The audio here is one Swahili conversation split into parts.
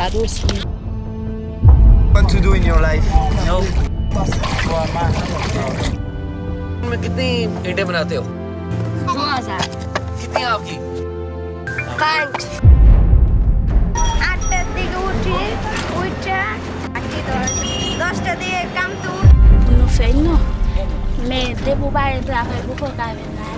What to do in your life? No. में कितनी ईंटें बनाते हो? 2000. कितनी आपकी? 5. 8 दिग उठी, aqui 10 dias canto. No feino, me devo vai entrar para o colocar na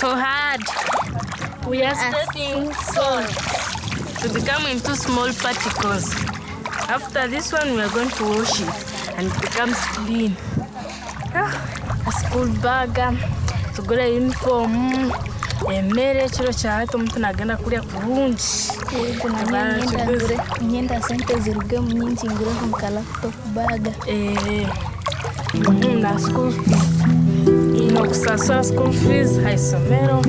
So hard. We are spreading salt to become into small particles. After this one, we are going to wash it and it becomes clean. A school bag, to go to uniform, emere chiro chato mtu nagenda kulia kurungi. Nyenda sente ziruge mnyingi ngure kumkala kutoka baga. Na school fees. No kusasa school fees haisomero.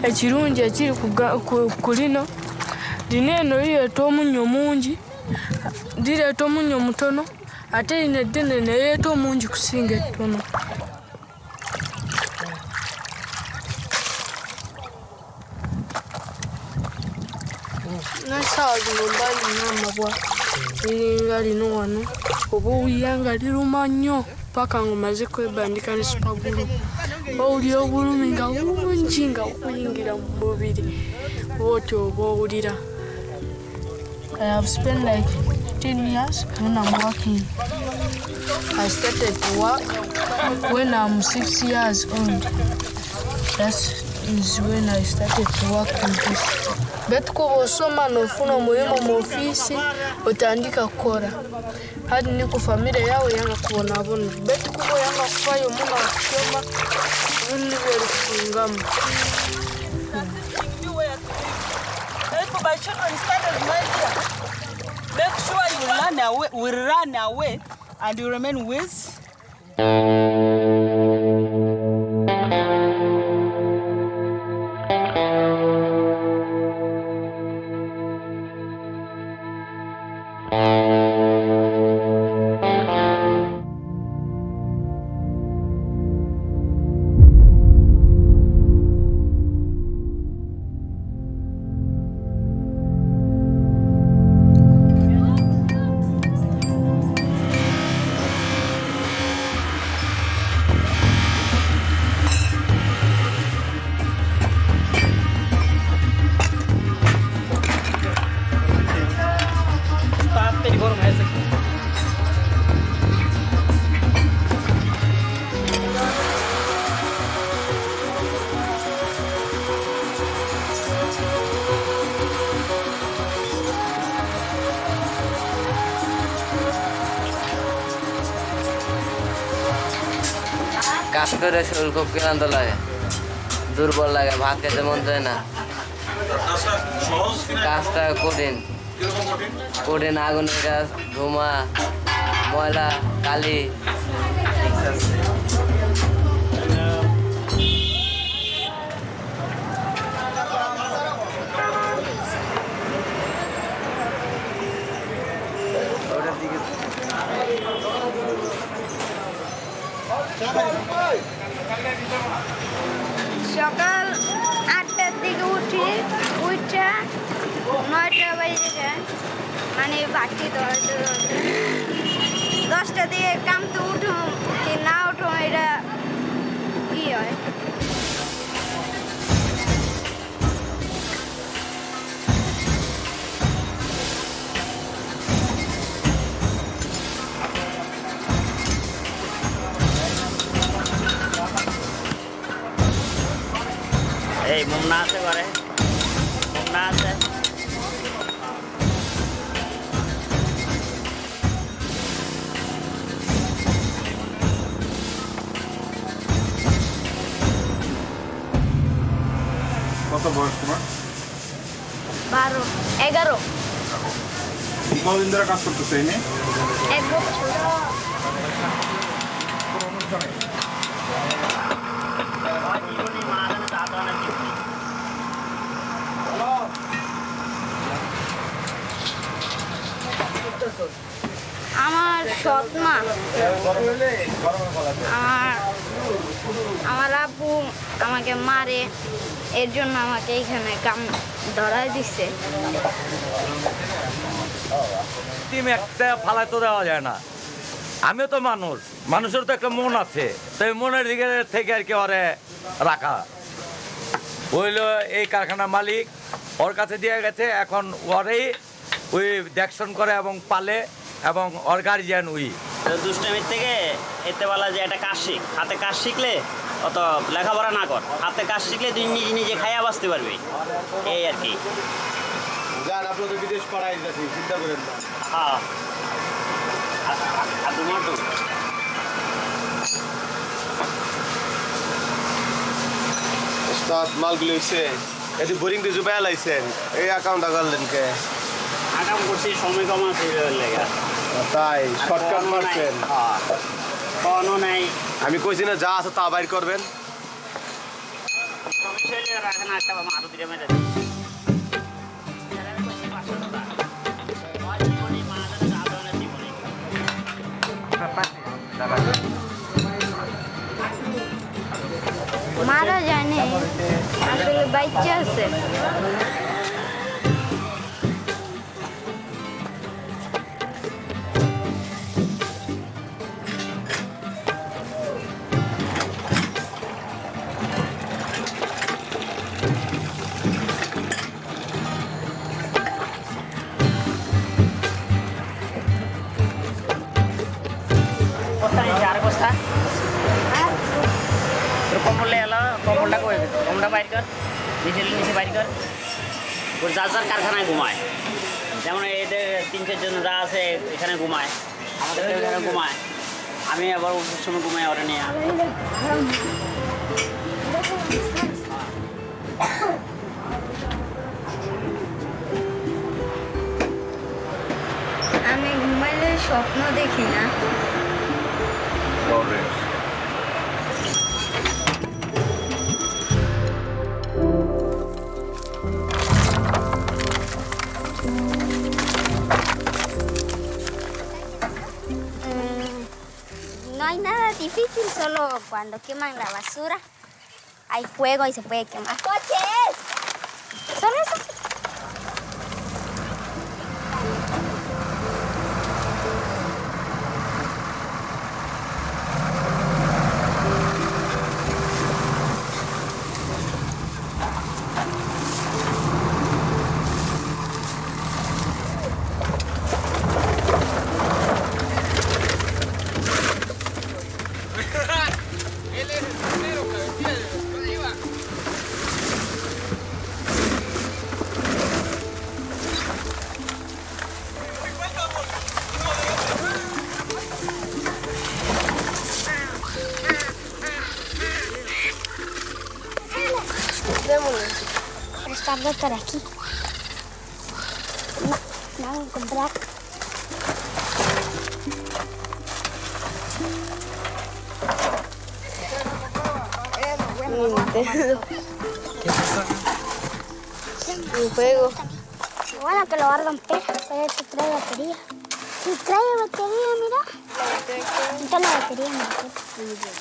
Ekirungi ekiri kulino lineno lireeta omunyo mungi, lireeta omunyo mutono, ate lino eddene nereeta omungi kusinga ettono. Nasawa zino mbalina amabwa liringa lino wano oba owulira nga liruma nnyo paka ng'omaze kwebandika ne supagulu. Owulira obulumi nga bungi nga bukuyingira mu mubiri bw'otyo oba owulira. I have spent like 10 years when I'm working. I started to work when I'm 6 years old. That is when I started to work in this. Betukuba osoma n'ofuna omulimu mu ofiisi otandika kukora. Hadi ni ku famire yawe yanga kubonabona. Betukuba yanga kufayo muna kusoma bini byerufungamu. For my children started right here. Make sure you run away and you remain with. কাজ করে শরীর খুব ক্লান্ত লাগে, দুর্বল লাগে, ভাত খেতে মন চায় না। কাজটা কঠিন, কঠিন, আগুনের কাজ, ধোঁয়া, ময়লা, কালি। সকাল 8টার দিকে উঠে 9টা বাজে যায় মানে বাকি 10টা দিকে কামতে উঠো কি না উঠো এটা কি হয় এই মুন্না আছে ঘরে মুন্না আছে কত বয়স তোমার 12 11 কতদিন ধরে কাজ করতেছো এই নিয়ে 1 বছর আমার সৎ মা আমার আব্বু আমাকে মারে এর জন্য আমাকে এইখানে কাম ধরায় দিচ্ছে টিম একটা ফালাই তো দেওয়া যায় না আমিও তো মানুষের তো একটা মন আছে তো এই মনের দিকে থেকে আর কি ওরে রাখা হইলো এই কারখানার মালিক ওর কাছে দিয়ে গেছে এখন ওরেই ওই দেখশন করে এবং পালে এবং ওর গার্জিয়ান ওই দুষ্টামির থেকে এতে বলা যে একটা কাজ শিখ হাতে কাজ শিখলে অত লেখাপড়া না কর হাতে কাজ শিখলে তুই নিজে নিজে খাইয়া বাঁচতে পারবি এই আর কি যান আপনি তো বিদেশ পাড়াই যাচ্ছি চিন্তা করেন না হ্যাঁ আর তোমার তো উস্তাদ মালগুলো হইছে এটি বোরিং দিয়ে জুবাই লাইছেন এই অ্যাকাউন্টটা করলেন কে আগাম করছি সময় কম আছে লেগে তাই শর্টকাট মারছেন কোনো নাই আমি কইছি না যা আছে তা বাইর করবেন রাখে না একটা আরো দিলে মেরে মারা জানে আসলে বাচ্চা আছে কমটা বাইর কর নিচে বাইর কর ওর যার যার কারখানায় ঘুমায় যেমন এদের 3-4 জন যা আছে এখানে ঘুমায় আমাদের এখানে ঘুমায় আমি আবার ওর সময় ঘুমাই ওরা নিয়ে আমি ঘুমাইলে স্বপ্ন দেখি না No hay nada difícil, solo cuando queman la basura hay fuego y se puede quemar. ¡Coches! ¿Solo eso? Está por aquí. No, vamos a comprar. Un juego. Bueno, que lo va a romper, pero esto trae batería. Si trae batería, mira. Quita la batería, mira.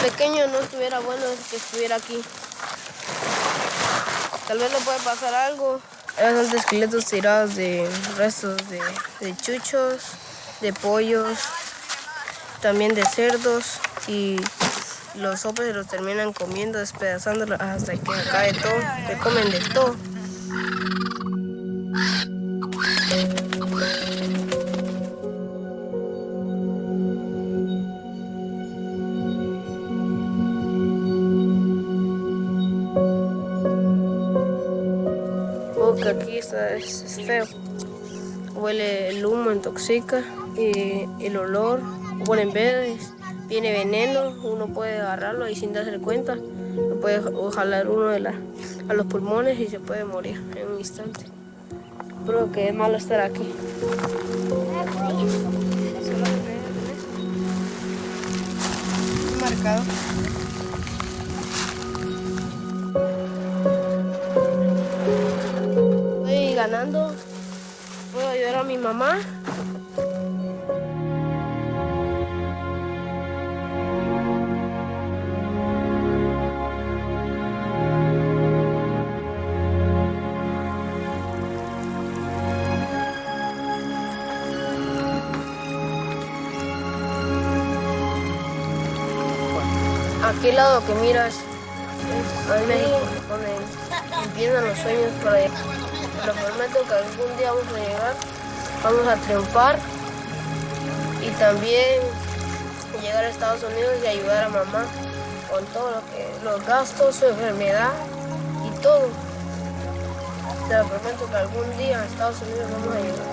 Pequeño no estuviera bueno que estuviera aquí. Tal vez le puede pasar algo. Hay bastantes esqueletos tirados de restos de chuchos, de pollos, también de cerdos, y los hombres se los terminan comiendo, despedazándolos hasta que cae todo, se comen de todo. Que aquí es feo, huele el humo, intoxica, y el olor, huelen verdes, tiene veneno, uno puede agarrarlo y sin darse cuenta, lo puede jalar uno a los pulmones y se puede morir en un instante. Creo que es malo estar aquí. Marcado. Ganando, puedo ayudar a mi mamá. Aquí al lado que miras es México, donde empiezan los sueños por allá. Pero prometo que algún día vamos a llegar, vamos a triunfar y también llegar a Estados Unidos y ayudar a mamá con todo los gastos, su enfermedad y todo. Te lo prometo que algún día a Estados Unidos vamos a llegar.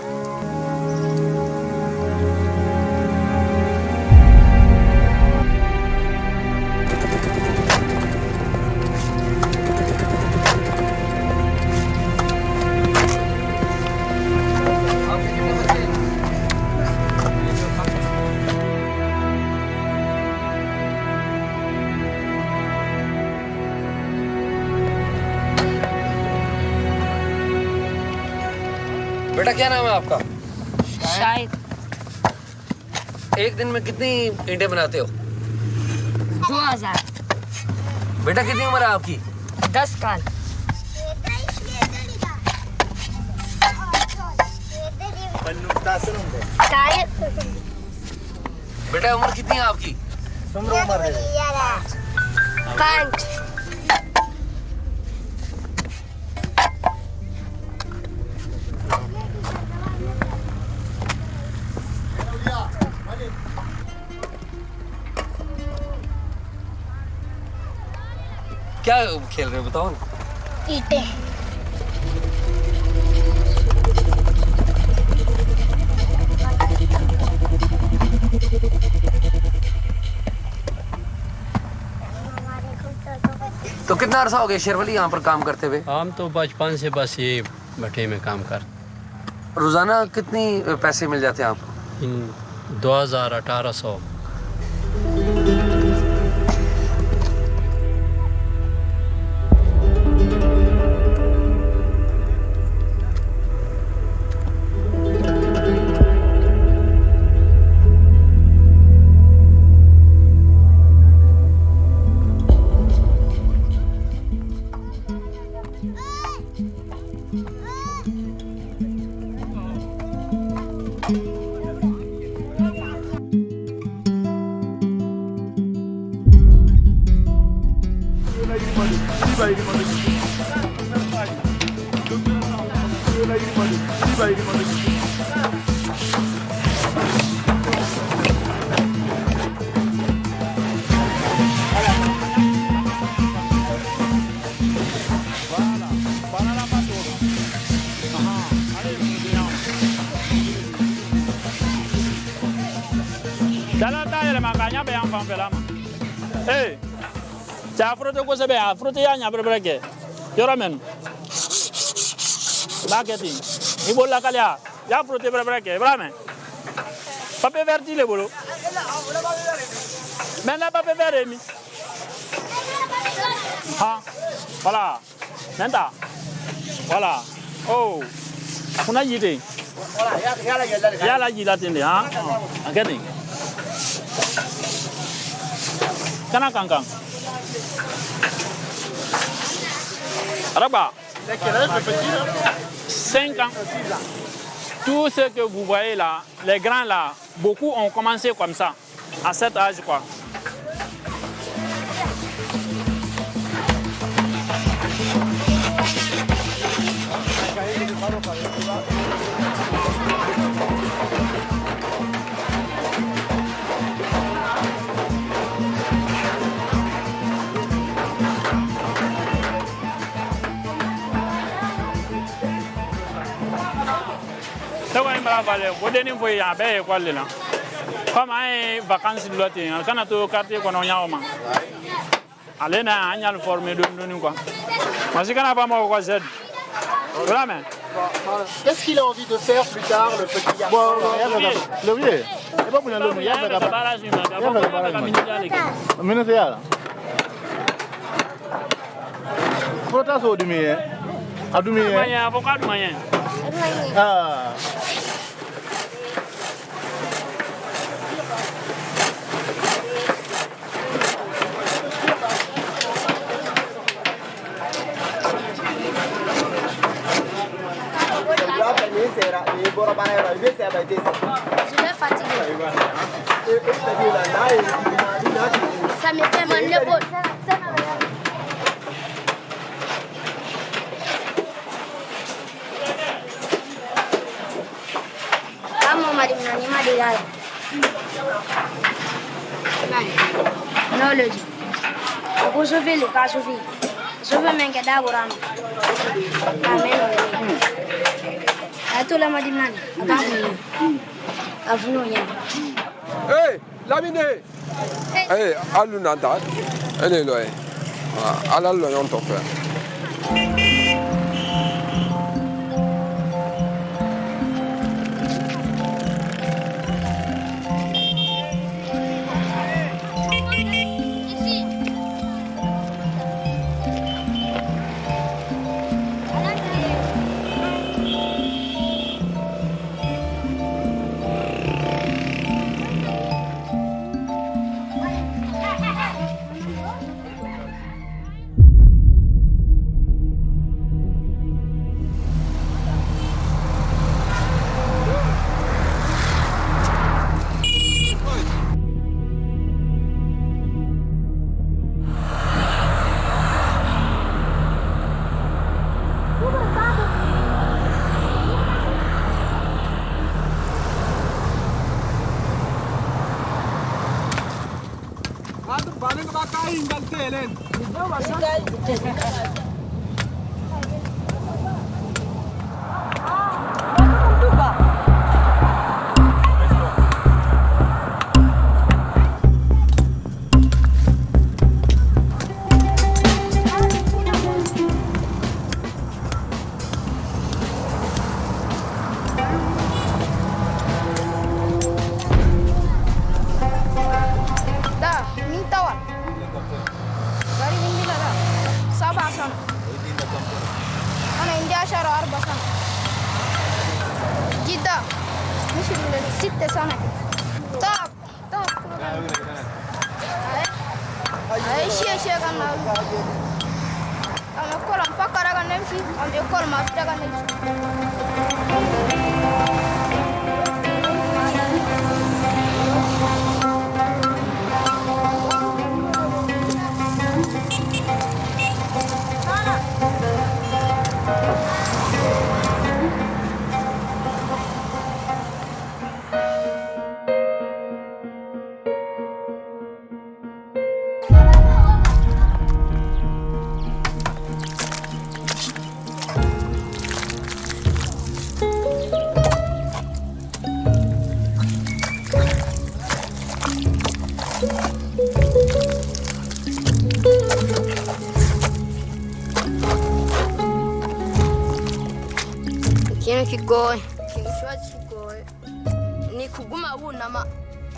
बेटा क्या नाम है आपका? शायद। एक दिन में कितनी ईंटें बनाते हो? 2000। बेटा कितनी उम्र है आपकी? 10 साल। बेटा उम्र कितनी है आपकी? 5। क्या खेल रहे हो बताओ ना? ईंटें। तो कितना अरसा हो गया शेरवली यहाँ पर काम करते हुए? हम तो बचपन से बस ये भट्टे में काम कर। रोजाना कितनी पैसे मिल जाते हैं आपको? 2000 1800। on fait là. Hey, tu as frotté quoi, c'est bien? Frotté, il y a un peu de tu ramènes. Marketing. Il faut la calia. Il y a frotté, vraiment. Papier vert, il est beau. Maintenant, papier vert, Rémi. Ah, voilà. Maintenant, voilà. Oh, on a idée. Il y a la guide, hein? Regardez. Kanakang. Araba. 5 ans. Tout ce que vous voyez là, les grands là, beaucoup ont commencé comme ça, à cet âge quoi. Comme les vacances de l'automne, quand on est au quartier, on est au Mans. Allez, on a formé de nous. Parce qu'on n'a pas moi Z. Qu'est-ce qu'il a envie de faire plus tard, le petit garçon? L'ouvrier. C'est pas pour l'ouvrier. Je suis fatigué. Ça me fait mal l'épaule. Kamu mari nani mari ya. Non le dit. Aku sofi le ka sofi. Sofi men ke da buram. Amen. Atu la madi nani. Avunu ya. Hey, Lamine. Hey, alu nanda. Ene loe. Ala lo yon to fe. kigoye ikintu kiba kigoye ni kuguma wunama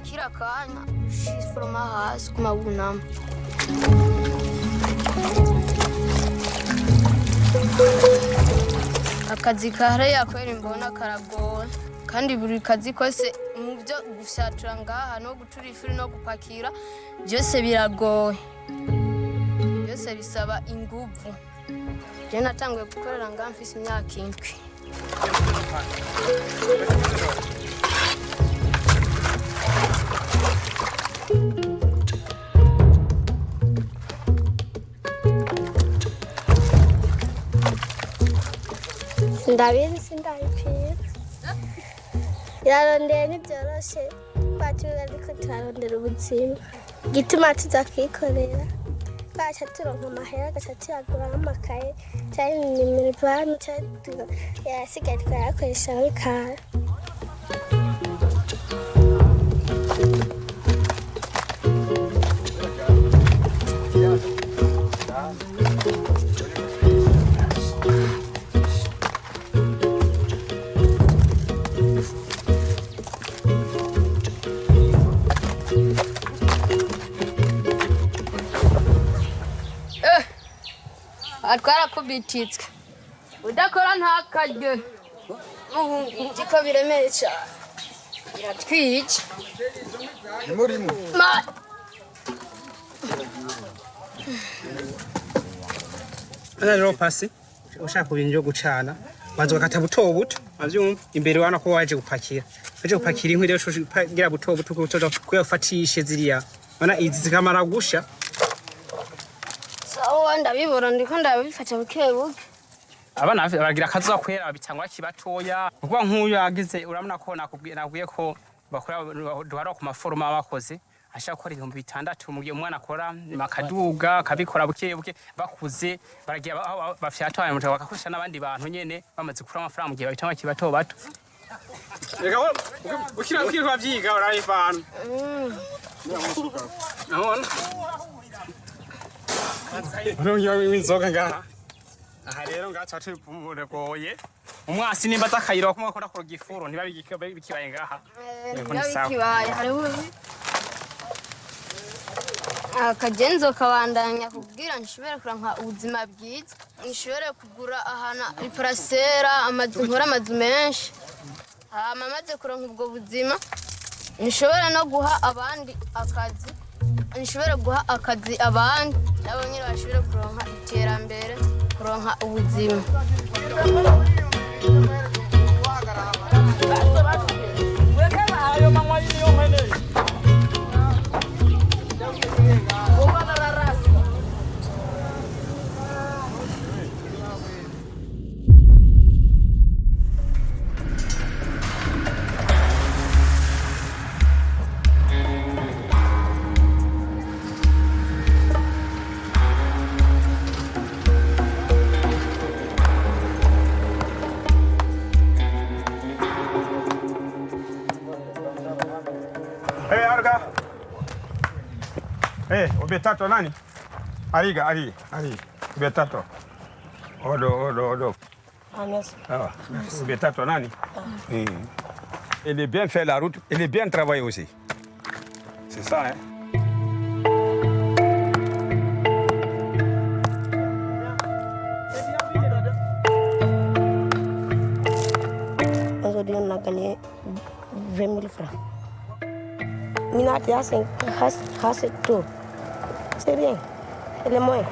kira kanya ushifuroma hasi kuguma wunama akazi kahariya kwera imbona karagoye kandi buri kazi kose mu byo gufyatura ngaha no gucura ifiri no gupakira byose biragoye byose bisaba inguvu je natanguye gukorera ngaha mfise imyaka 7 Ndabizi sindabipira yarondeye ntibyoroshe twacura ariko turarondera ubuzima gituma tuza kwikorera twaca turonka amahera agaca tuyaguramo amakaye cyangwa iminerivani yasigaye tukayakoresha bikara twarakubititswe udakora ntakarye ko biremeye cyane biratwica murimo rero pasi ushaka kubintu byo gucana banza bakata buto buto avyumva imbere wana ko waje gupakira inkwi rero gira buto buto kuyafatishe ziriya bana izi zikamara gusha sawa ndabibora ndiko ndabifata bukebuke abana bagira akazuba kwera bitangwa kibatoya kuko nk'uyu yagize urabona ko nakubwiye ko bakora duhara ku maforoma bakoze ashaka gukora 6,000 mu gihe umwana akora makaduga akabikora bukebuke bakuze baragiye bafyatwaye mutaka bakakoresha n'abandi bantu nyene bamaze kura amafaranga mu gihe babitanga kibato bato reka ukira bavyiga urayivana nabona urongera w'inzoga ngaha aha rero ngaca tupumuregoye umwasi nimba zakayira kumwe akora ku gifuro ntibabikibaye ngaha ntibabikibaye hariho akagenzo kabandanya kubwira nshobora kuranka ubuzima bwiza nshobora kugura ahana iparasera amazu menshi amaze kuranka ubwo buzima nshobora no guha abandi akazi nshobora guha akazi abandi nabo nyine bashobora kuronka iterambere kuronka ubuzima Ubetato nani? Ariga. Ubetato. Odo. Ah, Ubetato nani? Il est bien fait la route, il est bien travaillé aussi. C'est ça, hein? Aujourd'hui, on a gagné 20 000 francs. Minatia 5 tout. C'est rien. C'est le moins.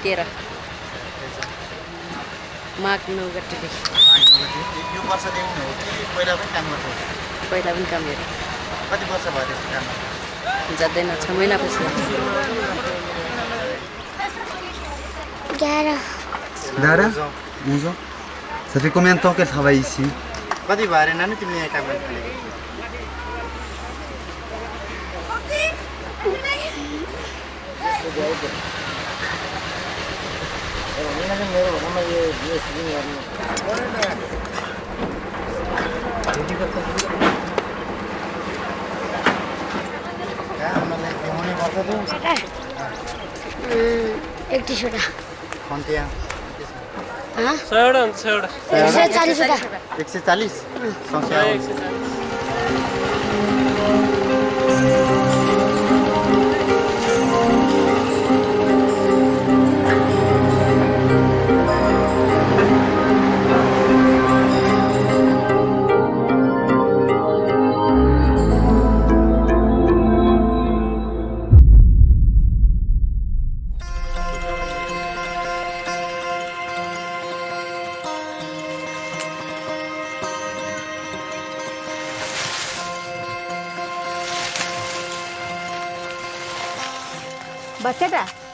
13 माग 9 गतेदेखि यो वर्षदेखि हो कि पहिला पनि काम गर्नु पहिला पनि काम गरेँ कति वर्ष भयो त्यसको काम जाँदैन 6 महिनापछि 11 Lara 11 ans. Ça fait combien de temps qu'elle travaille ici? कति भयो अरे नानी तिमीले यहाँ काम गर्न थालेको मेरो भरमा यो स्क्रिन गर्नु एक टी-शर्ट कन्टिया हाँ 140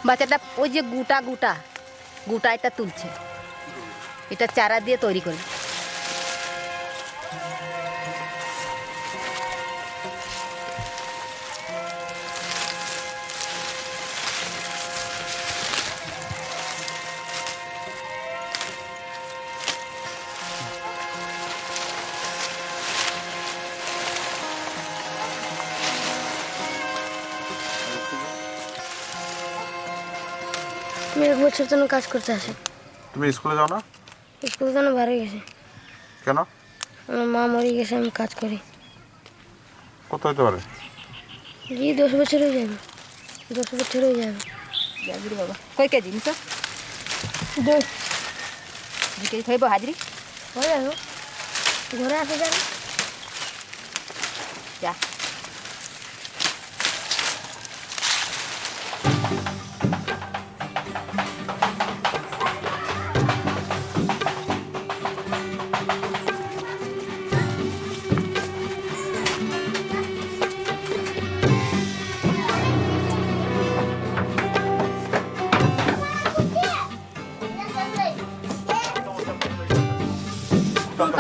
বাচ্চাটা ওই যে গুটা এটা তুলছে এটা চারা দিয়ে তৈরি করে আমি 1 বছর জন্য কাজ করতে আসি তুমি স্কুলে যাও না স্কুল জন্য বাইরে গেছি কেন আমার মা মরে গেছে আমি কাজ করি কত হতে পারে জি 10 বছর হয়ে যাবে 10 বছর হয়ে যাবে যাবি বাবা কই কেজি নিছ 2 কেজি খাইব হাজরি হয়ে যাবে ঘরে আসে যাবে যা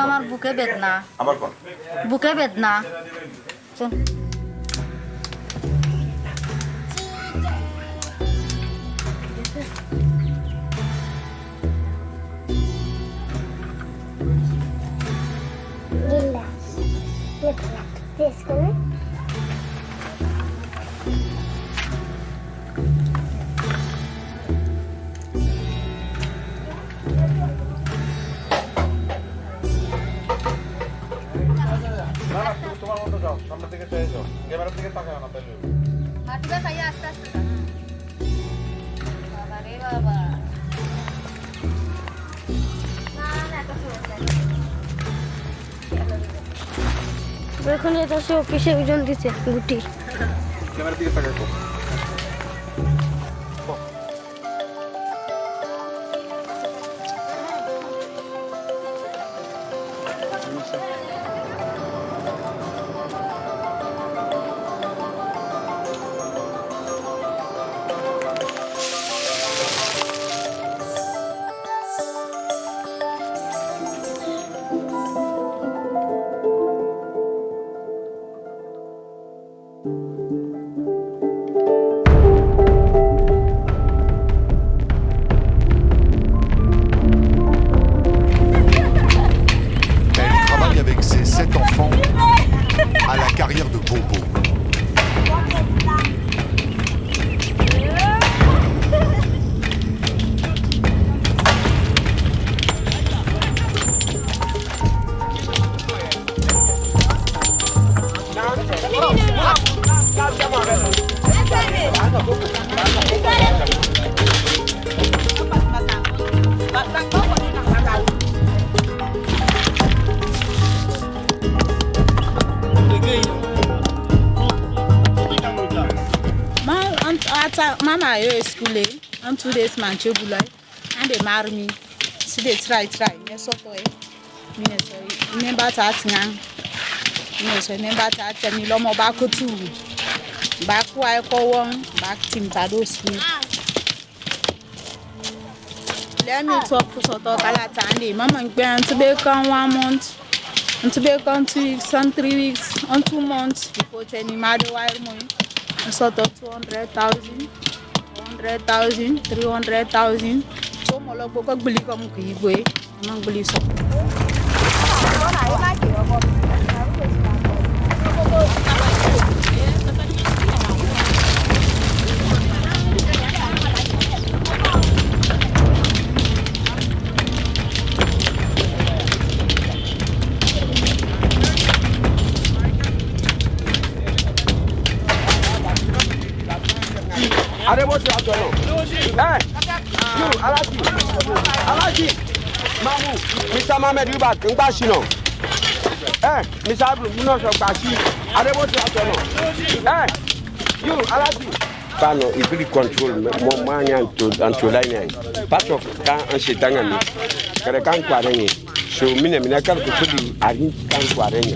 আমার বুকে বেদনা আবার কোন বুকে বেদনা চল সামনের দিকে চাই যাও ক্যামেরার দিকে তাকাও না তাহলে হাঁটুটা খাইয়া আস্তে আস্তে বাবা রে বাবা এখন এটা সে অফিসে ওজন দিচ্ছে গুটি ক্যামেরার দিকে তাকাও Mama, you're schooling. and 2 days man chebulai and they marry me. So they try me so to me so remember that ngang me so remember that me lo mo ba ko tu ba ko ai ko won back team ta do sweet let me talk so to kala tande mama ngbe to be come 1 month and to be come 2 weeks and 3 weeks and 2 months before any mother wire money sort of 200,000 400,000 300,000 so mo lo ko gbili ko mu ki gbe mo gbili so Are what you are doing? Eh, you, Alaji, Mamu, Mr. Mohamed, you back, Mbashino. Eh, Mr. Abdul, you know, Bashi. Are what you are doing? Eh, you, Alaji. Pano, if you control more money and to Lainé, part of and she tangani, Karakan Quareni. So, Minaka could be Arin Quareni.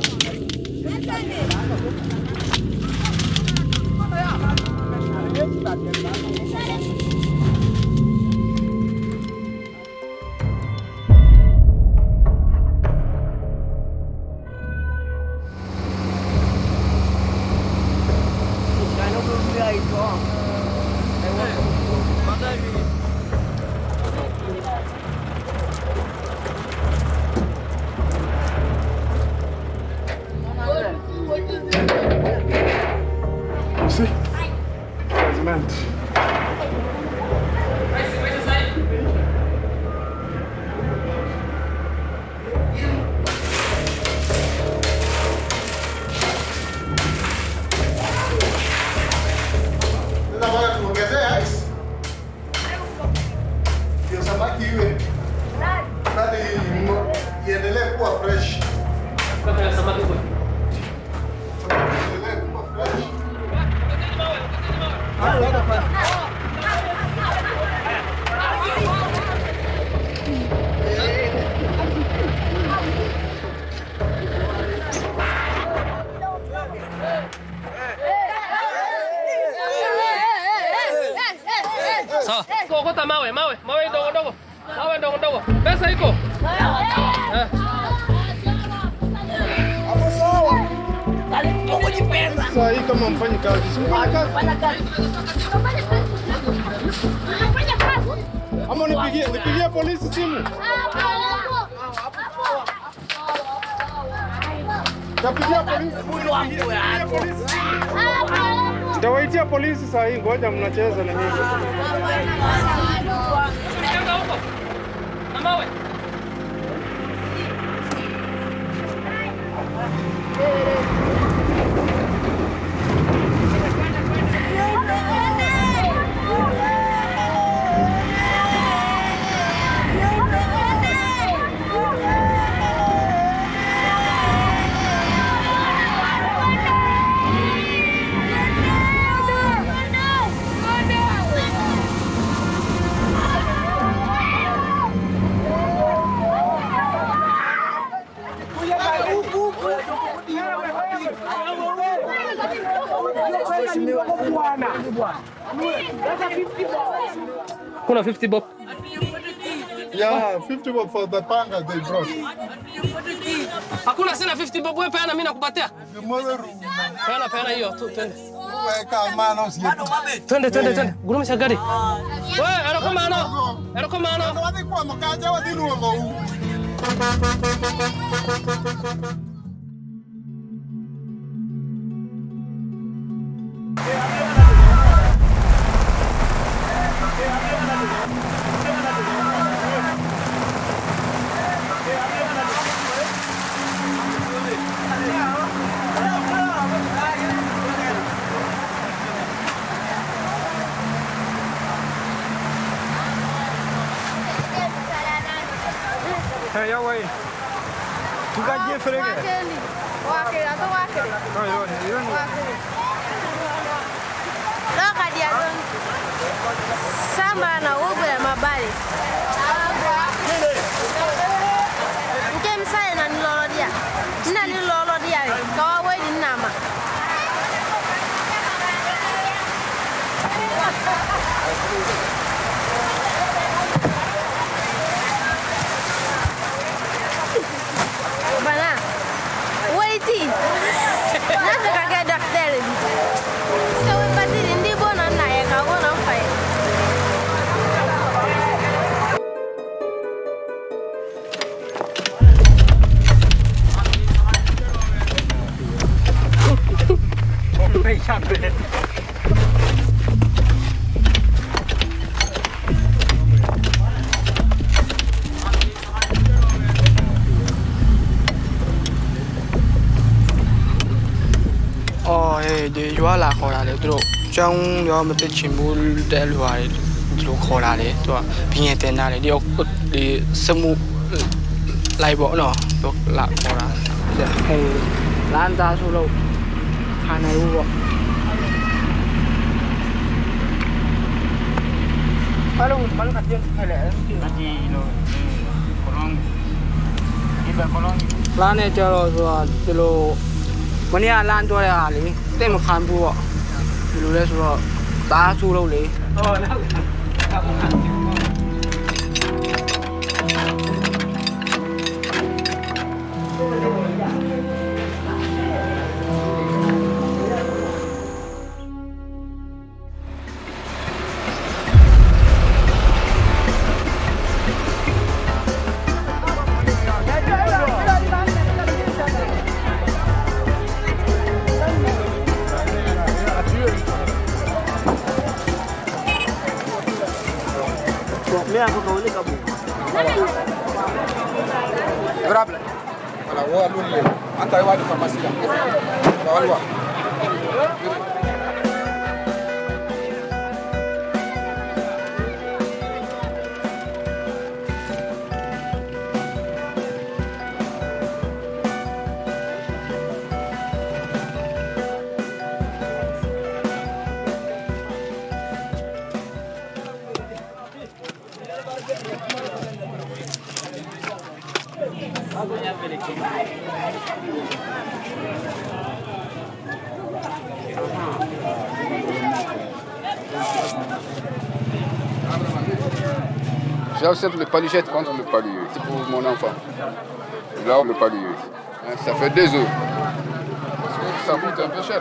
Nipigie polisi simu. Tapigia polisi. Ndawaitia polisi saa hii, ngoja mnacheza na mimi. Amawe. Kuna 50 bob. Yeah, 50 bob for the panga they brought. Hakuna sina 50 bob, wewe peana mimi nakupatia. Peana hiyo tu twende. Weka maana usiyetu. Twende. Gurumisha gari. Wewe erokomano. Wadi kwa mkaja wadi nuo. Hey, ya way. Tu gagne frère. Wakil atau wakil? Wakil. Lo kadiaton. Sa Kama na ugu ya mabali. Mke msaye na nilolo dia. Nina nilolo dia. Kawa wedi nama. Bana. Wedi. Nasa kage daktari. Sawi patiri ndi bona na ya kawo na mfai. des joies là qu'on a les trop trong đó mà tới chim bù để loài trop khó là đấy toi bien tên là đấy đi sớm lại bỏ nó tốt là khó là hay lan ra số lâu khai này u bỏ Balong kat dia hay là gì rồi kolong lan này cho rồiวันนี้ร้านตัวอะไรเลยเต็มคันบัวดูเลยสุดตาสู้เราเลยBerapa? Kalau gua dulu, antar gua di farmasi lah. Bawa gua. J'accepte le paluchette contre le paluet. C'est pour mon enfant. Là, le paluet. Ça fait 2 euros. Parce que ça coûte un peu cher.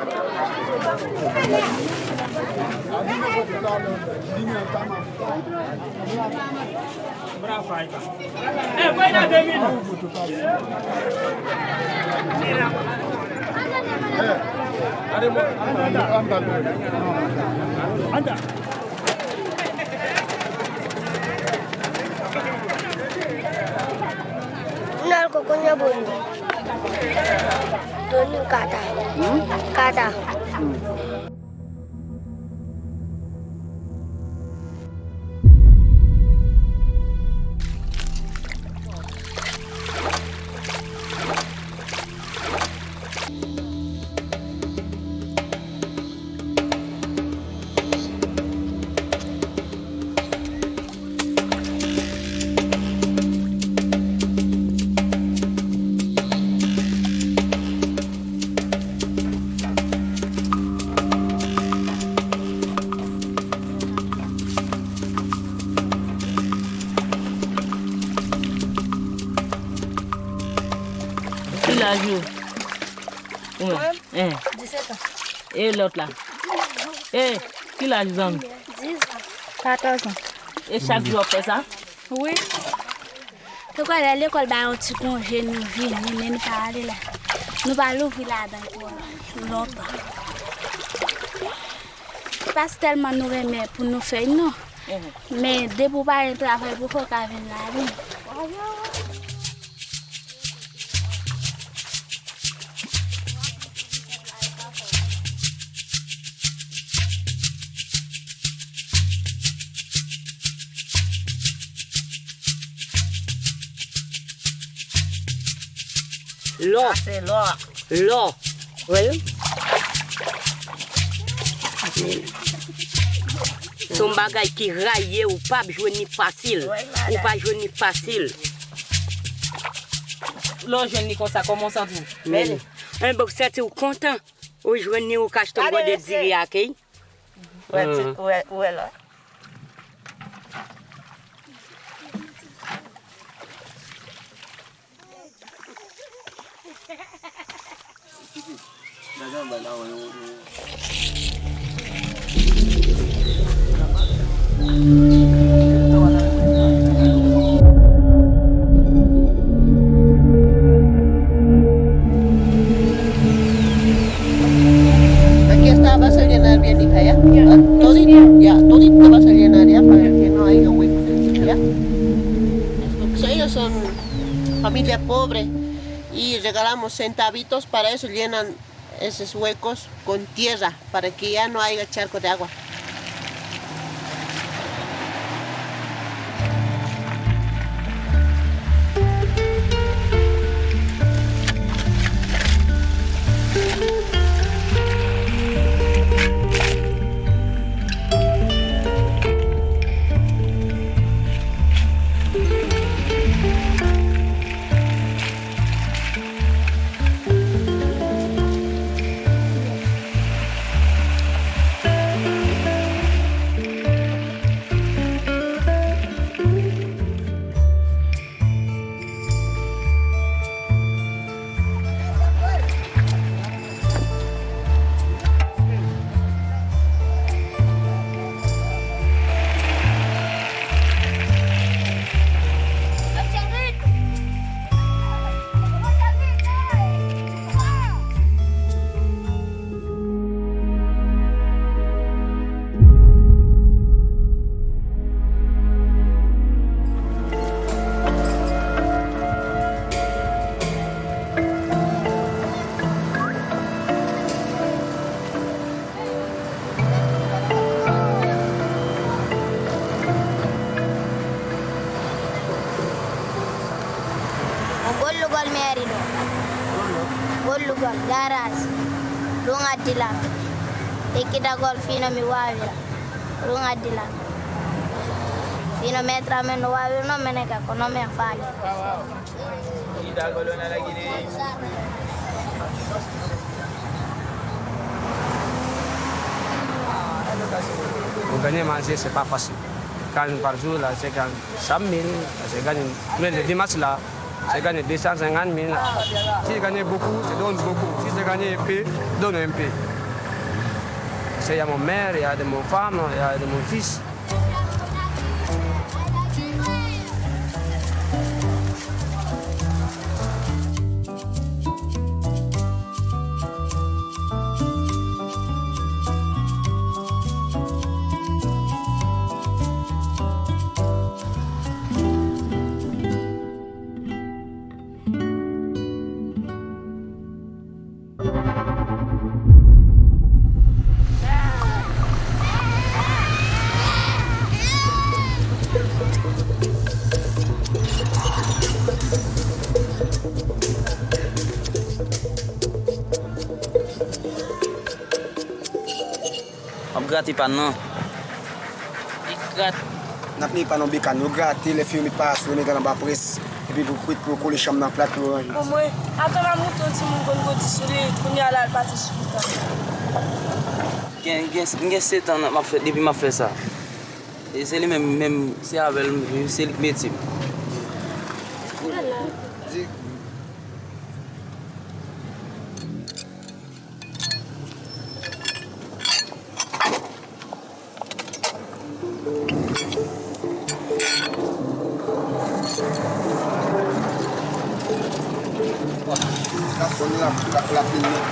Nal kokonya bolu. Doni kata. Kata. Ouais. 17 ans. Et l'autre là? Quel âge ils ont? 10 ans. 14 ans. Et chaque jour fait ça? Oui. Donc, à l'école, on se congé, nous vivons, nous parlons là. Nous parlons là dans longtemps. Pas tellement nous remet pour nous faire, non. Mais dès pour parler de travail, pour qu'on vienne là. L'eau, c'est l'eau. L'eau, oui. Son bagay qui raille ou pas jouer ni facile. Ou pas jouer ni facile. L'on joue ni comme ça, comment ça vous? Mais un bon c'est content. Ou jouer ni au cache ton bois de diri akay. Ouais là. Aquí esta vas a llenar bien, hija, ¿ya? Todito vas a llenar, ¿ya? Para que no haya huecos, ¿ya? Ellos son familia pobre y regalamos centavitos, para eso llenan esos huecos con tierra, para que ya no haya charco de agua. Garage, lunga dilang. Ikita golfina mi wawira, lunga dilang. Fino metra meno wawira no meneka kono me afali. Ida golona la Guinée. Pour gagner manger, c'est pas facile. Quand par jour, là, c'est quand 100 000, c'est gagné. Mais le dimanche, là, c'est gagné 250 000. Si je gagne beaucoup, je donne beaucoup. Si je gagne un peu, je donne un peu. Il y a mon mère, il y a de mon femme, il y a de mon fils. Gratis pas non. N'a pas non bican, nous gratis les films passent, on est dans la presse et puis pour coller chambre dans plate pour ranger. Au moins, attends la moto si mon gon go tissuler, qu'on y a là parti sur. Gen 7 ans m'a fait depuis m'a fait ça. Et c'est lui même c'est avec c'est le métier.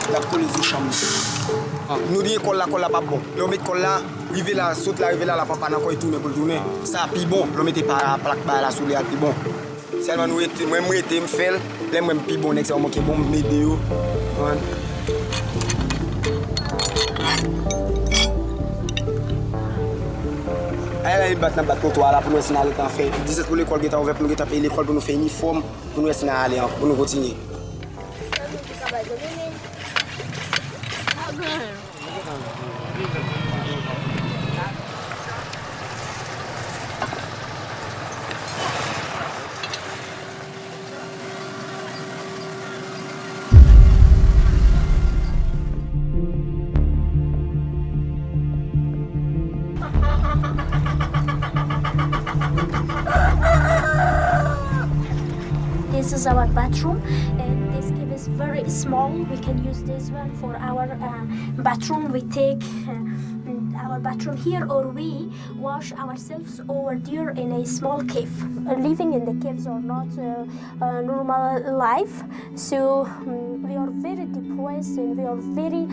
La police chambre. Nous disons qu'on l'a pas bon. On met qu'on l'a, rive là, saute là, rive là, la papa n'a pas tourné pour tourner. Ça puis bon, on mettait pas plaque par là sous les puis bon. Seulement nous était moi était me faire, les même puis bon next on qui bon météo. Elle a battu dans le trottoir là pour nous essayer d'aller en fait. 17 pour l'école qui est ouverte pour nous payer l'école pour nous faire uniforme pour nous essayer d'aller pour nous continuer. our bathroom, and this cave is very small. We can use this one for our bathroom. We take our bathroom here, or we wash ourselves over there in a small cave. Living in the caves are not a normal life, so we are very depressed and we are very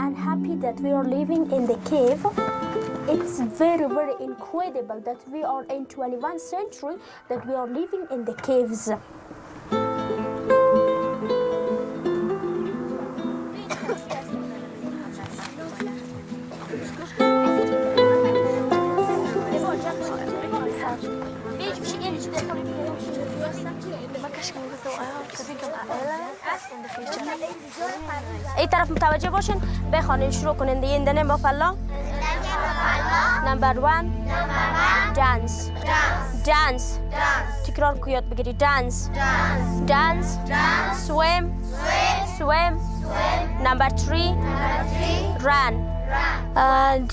unhappy that we are living in the cave. It's very, very incredible that we are in 21st century, that we are living in the caves. ای طرف متوجه باشین بخوانین شروع کنین in the name of Allah. Number 1 dance. Dance. تکرار کو یاد بگیری. Dance. Swim. Number 3 run.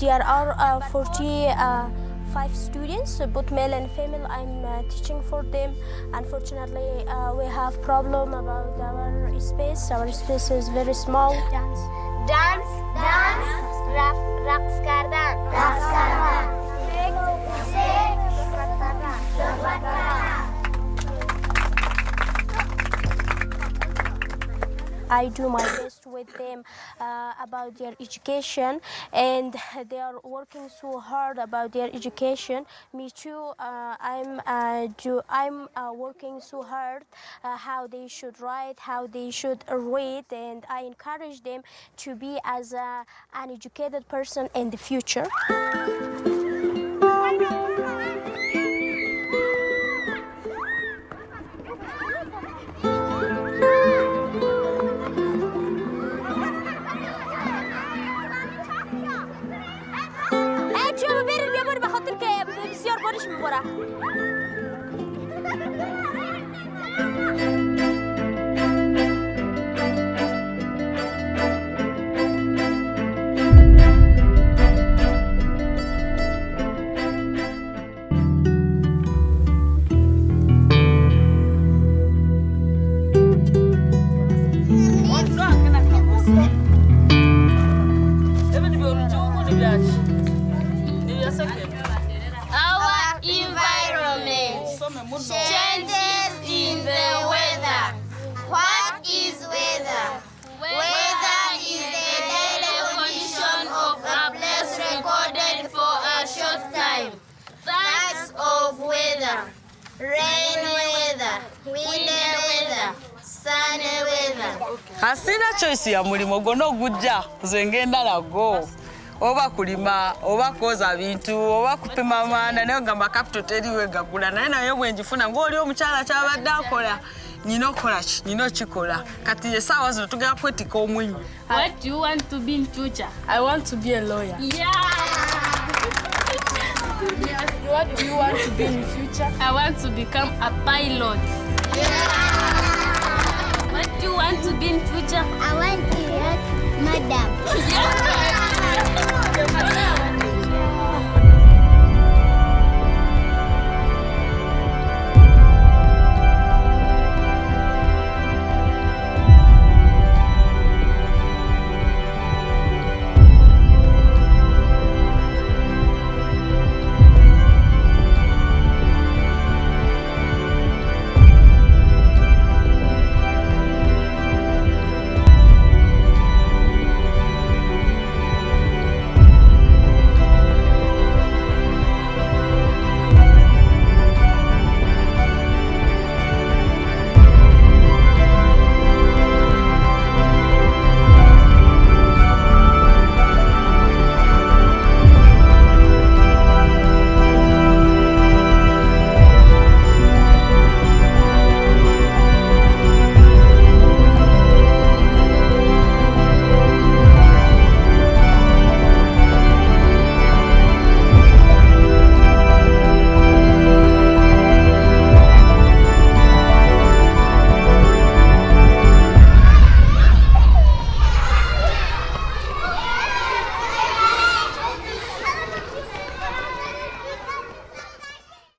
There are 45 students, both male and female. I'm teaching for them. Unfortunately, we have problem about our space. Our space is very small. Dance. رقص کردن. I do my best with them about their education, and they are working so hard about their education. Me too. I'm working so hard how they should write, how they should read, and I encourage them to be as an educated person in the future. Changes in the weather. What is weather? Weather is the daily condition of a place recorded for a short time. Types of weather: rainy weather, windy weather, sunny weather. Hasina choice ya mulimo gono gujja zengenda nago. Oba kulima, oba koza bintu, oba kupima maana nayo ngamba capital teriwe gagula naye nayo bwenjifuna ng'oli omukyala kyabadde akola nyino kola ki nyino kikola kati esaawa zino tugenda kwetika omwinyi. What do you want to be in future? I want to be a lawyer. Yeah. What do you want to be in future? I want to become a pilot. Yeah. What do you want to be in future? I want to be a madam. Yeah.